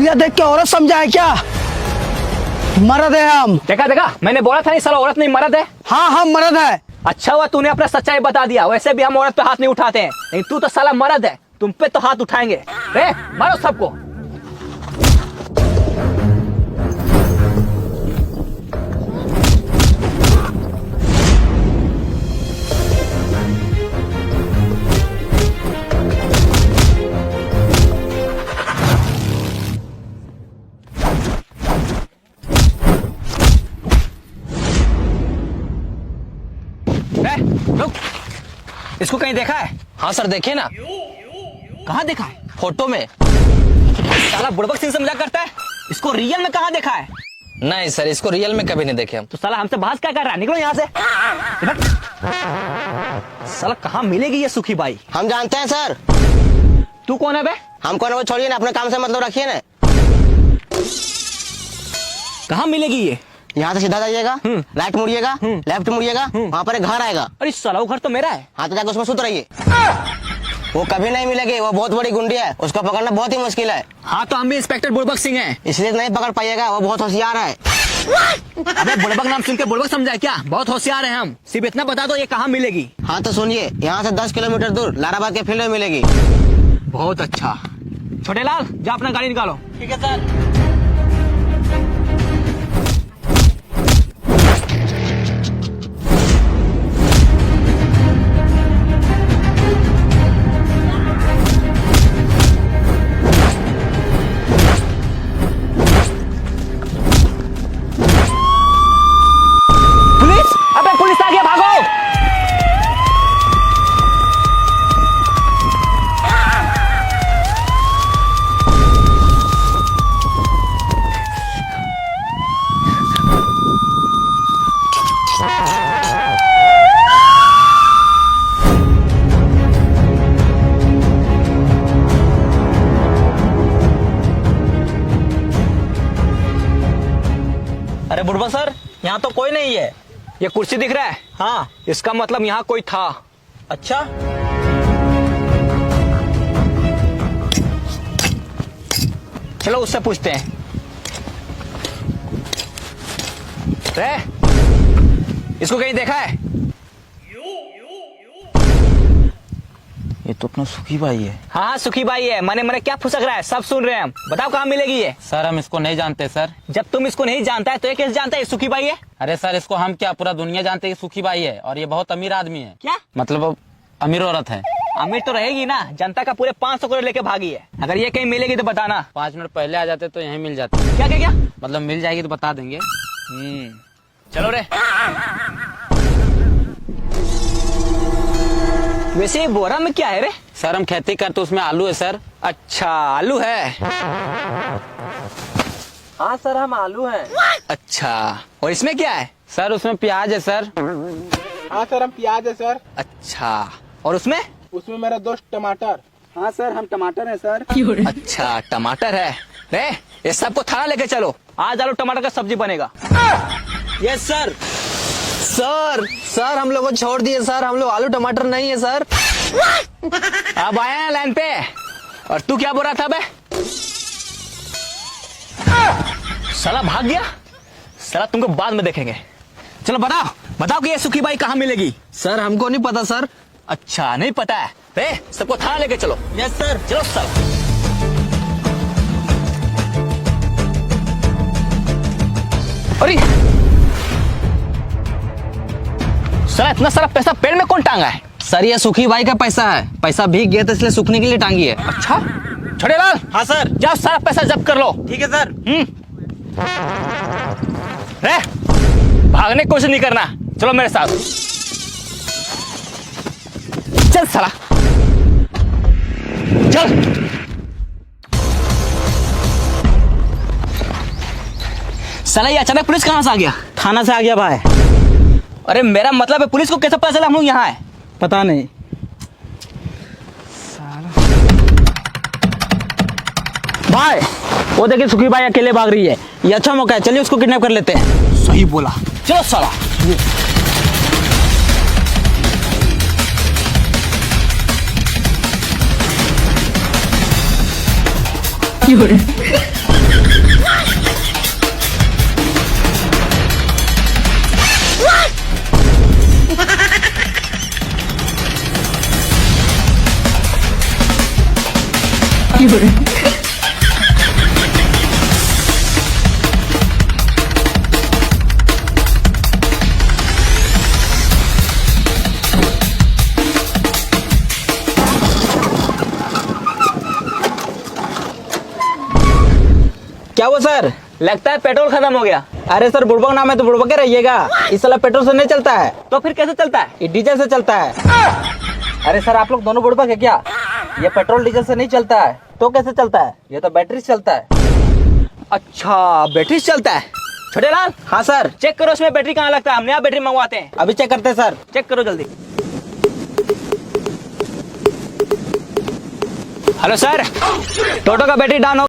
हलिया देख के औरत समझा है क्या? मर्द है हम। देखा देखा, मैंने बोला था नहीं साला औरत नहीं मर्द है। हाँ हम मर्द है। अच्छा हुआ तूने अपना सच्चाई बता दिया, वैसे भी हम औरत पे हाथ नहीं उठाते हैं, लेकिन तू तो साला मर्द है, तुम पे तो हाथ उठाएंगे। रे मारो सबको। रुक, इसको कहीं देखा है? हाँ सर देखे ना। कहाँ देखा है? फोटो में। साला बुड़बक सिंह से मजाक करता है, इसको रियल में कहाँ देखा है? नहीं सर, इसको रियल में कभी नहीं देखे हम। तो साला हमसे बहस क्या कर रहा है? निकलो यहाँ से। साला कहाँ मिलेगी ये सुखी बाई? हम जानते हैं सर। तू कौन है बे? हम कौन है वो छोड़िए ना, अपने काम से मतलब रखिए ना। कहाँ मिलेगी ये? यहाँ से सीधा जाइएगा, राइट मुड़िएगा, लेफ्ट मुड़िएगा, वहाँ पर एक घर आएगा। अरे साला वो घर तो मेरा है। हाँ तो जाकर उसमें सुत रहिए। वो कभी नहीं मिलेगी, वो बहुत बड़ी गुंडी है, उसको पकड़ना बहुत ही मुश्किल है। हाँ तो हम भी इंस्पेक्टर बुड़बक सिंह हैं। इसलिए नहीं पकड़ पाइएगा, वो बहुत होशियार है। अबे बुड़बक नाम सुन के बुड़बक समझा है क्या? बहुत होशियार है हम। सिर्फ इतना बता दो ये कहाँ मिलेगी। हाँ तो सुनिए, यहाँ से 10 किलोमीटर दूर लाराबाद के फील्ड में मिलेगी। बहुत अच्छा। छोटे लाल जा अपना गाड़ी निकालो। ठीक है सर। पुलिस! अबे पुलिस आ गया, भागो! अरे बुढ़बा सर, यहाँ तो कोई नहीं है। ये कुर्सी दिख रहा है? हाँ। इसका मतलब यहाँ कोई था। अच्छा। चलो उससे पूछते हैं। रे, इसको कहीं देखा है? ये तो अपना सुखी भाई है। हाँ सुखी बाई है। मने मने क्या फुसक रहा है? सब सुन रहे हैं हम। बताओ कहाँ मिलेगी ये? सर हम इसको नहीं जानते सर। जब तुम इसको नहीं जानता है तो ये कैसे जानता है ये सुखी बाई है? अरे सर इसको हम क्या, पूरा दुनिया जानते हैं कि सुखी बाई है, और ये बहुत अमीर आदमी है। क्या मतलब अमीर औरत है। अमीर तो रहेगी ना, जनता का पूरे 500 करोड़ लेके भागी है। अगर ये कहीं मिलेगी तो बताना। 5 मिनट पहले आ जाते तो यहीं मिल जाती। क्या क्या क्या? मतलब मिल जाएगी तो बता देंगे। चलो रे। वैसे ये बोरा में क्या है रे? सर हम खेती करते, उसमें आलू है सर। अच्छा आलू है। हाँ सर हम आलू हैं। अच्छा, और इसमें क्या है? सर उसमें प्याज है सर। हाँ सर हम प्याज है सर। अच्छा, और उसमें? उसमें मेरा दोस्त टमाटर। हाँ सर हम टमाटर है सर। अच्छा टमाटर है। रे ये सबको थाना लेके चलो, आज आलू टमाटर का सब्जी बनेगा। Yes sir. सर हम लोग को छोड़ दिए सर, हम लोग आलू टमाटर नहीं है सर। अब आया है लाइन पे। और तू क्या बोल रहा था बे? साला भाग गया। साला तुमको बाद में देखेंगे। चलो बताओ बताओ कि ये सुखी बाई कहाँ मिलेगी? सर हमको नहीं पता सर। अच्छा नहीं पता है? रे सबको थाना लेके चलो। Yes sir. चलो साला। अरे साला इतना सारा पैसा पेड़ में कौन टांगा है? सर ये सुखी भाई का पैसा है, पैसा भीग गया था इसलिए सूखने के लिए टांगी है। अच्छा छोटे लाल। हाँ सर। जाओ सारा पैसा जब्त कर लो। ठीक है सर। रे भागने की कोशिश नहीं करना, चलो मेरे साथ। चल साला चल। साला ये अचानक पुलिस कहाँ से आ गया? थाना से आ गया भाई। अरे मेरा मतलब है पुलिस को कैसे पता चला हम लोग यहाँ है? पता नहीं। भाई वो देखिए सुखी भाई अकेले भाग रही है, ये अच्छा मौका है, चलिए उसको किडनैप कर लेते हैं। सही बोला, चलो साला।有人。क्या हुआ सर? लगता है पेट्रोल खत्म हो गया। अरे सर बुड़बक नाम है तो बुड़बक ही रहिएगा। इस साला पेट्रोल से नहीं चलता है, तो फिर कैसे चलता है? ये डीजल से चलता है। अरे सर आप लोग दोनों बुड़बक है क्या? ये पेट्रोल डीजल से नहीं चलता है तो कैसे चलता है? ये तो बैटरी से चलता है। अच्छा, बैटरी से चलता है। छोटे लाल, हाँ सर, चेक करो इसमें बैटरी कहाँ लगता है, हम नया बैटरी मंगवाते हैं। अभी चेक करते हैं सर। चेक करो जल्दी। हेलो सर, टोटो का बैटरी डाउन हो